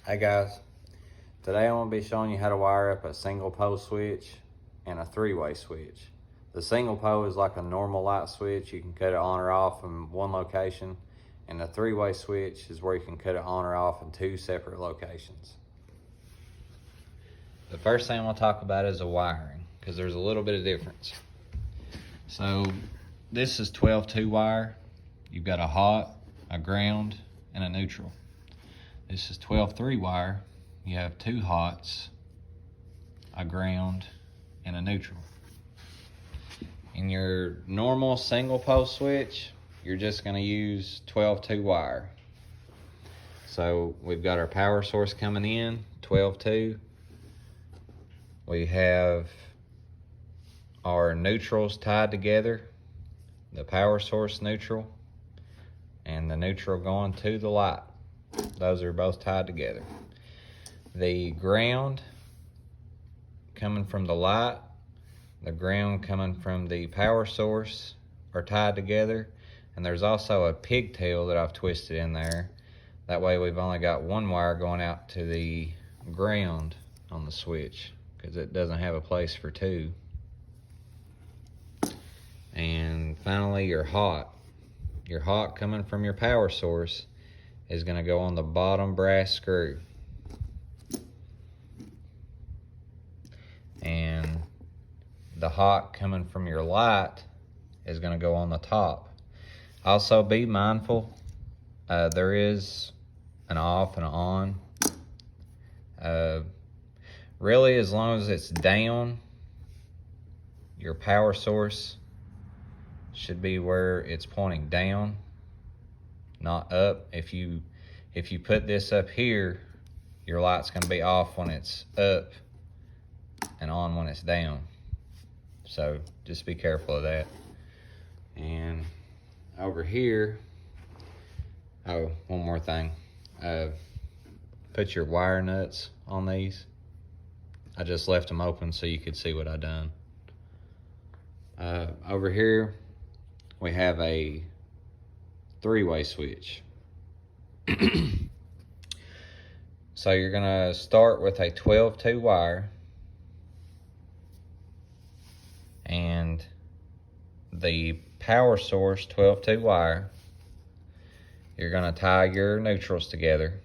Hey guys, today I'm going to be showing you how to wire up a single pole switch and a three-way switch. The single pole is like a normal light switch. You can cut it on or off in one location, and the three-way switch is where you can cut it on or off in two separate locations. The first thing I'm going to talk about is the wiring, because there's a little bit of difference. So this is 12-2 wire. You've got a hot, a ground, and a neutral. This is 12-3 wire. You have two hots, a ground, and a neutral. In your normal single pole switch, you're just going to use 12-2 wire. So we've got our power source coming in, 12-2. We have our neutrals tied together, the power source neutral and the neutral going to the light. Those are both tied together. The ground coming from the light, the ground coming from the power source are tied together, and there's also a pigtail that I've twisted in there. That way we've only got one wire going out to the ground on the switch, because it doesn't have a place for two. And finally, your hot coming from your power source is going to go on the bottom brass screw. And the hot coming from your light is going to go on the top. Also be mindful, there is an off and an on. Really, as long as it's down, your power source should be where it's pointing down, not up. If you put this up here, your light's going to be off when it's up and on when it's down. So just be careful of that. And over here, oh, one more thing. Put your wire nuts on these. I just left them open so you could see what I done. Over here, we have a three-way switch. So you're gonna start with a 12-2 wire, and the power source 12-2 wire, you're gonna tie your neutrals together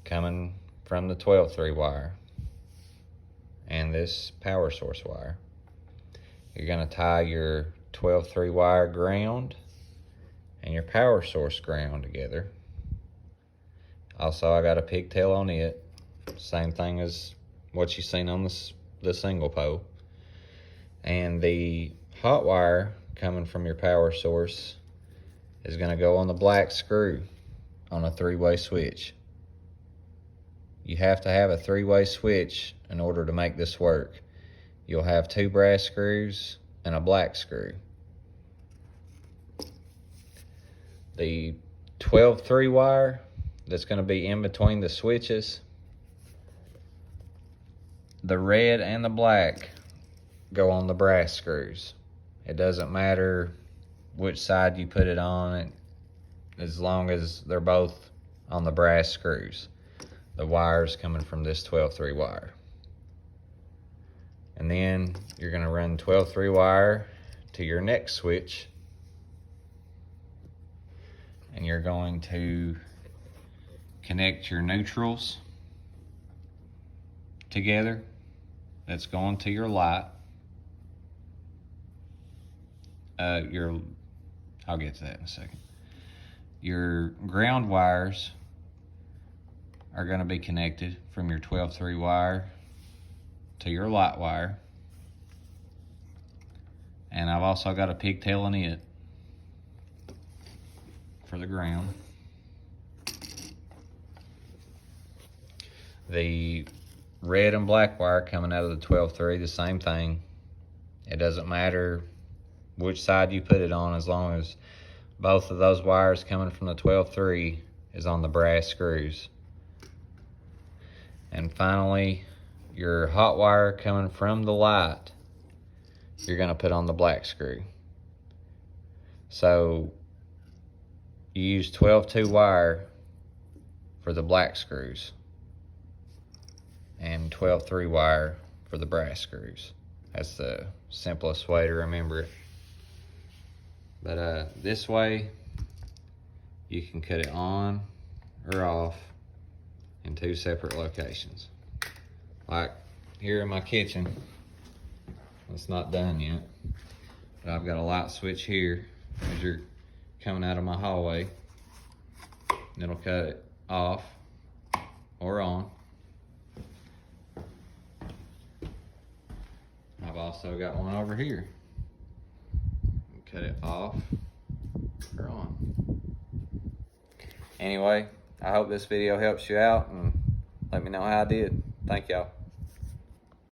coming from the 12-3 wire and this power source wire. You're gonna tie your 12-3 wire ground and your power source ground together. Also, I got a pigtail on it. Same thing as what you've seen on the single pole. And the hot wire coming from your power source is gonna go on the black screw on a three-way switch. You have to have a three-way switch in order to make this work. You'll have two brass screws and a black screw. The 12-3 wire that's going to be in between the switches, the red and the black go on the brass screws. It doesn't matter which side you put it on, as long as they're both on the brass screws. The wires coming from this 12-3 wire. And then you're going to run 12-3 wire to your next switch, and you're going to connect your neutrals together. That's going to your light. I'll get to that in a second. Your ground wires are going to be connected from your 12-3 wire to your light wire. And I've also got a pigtail in it for the ground. The red and black wire coming out of the 12-3, the same thing. It doesn't matter which side you put it on, as long as both of those wires coming from the 12-3 is on the brass screws. And finally, your hot wire coming from the light, you're going to put on the black screw. So you use 12-2 wire for for the black screws, and 12-3 wire for the brass screws. That's the simplest way to remember it. But this way, you can cut it on or off in 2 separate locations. Like here in my kitchen, it's not done yet, but I've got a light switch here as you're coming out of my hallway, and it'll cut it off or on. I've also got one over here. Cut it off or on. Anyway, I hope this video helps you out, and let me know how I did. Thank y'all.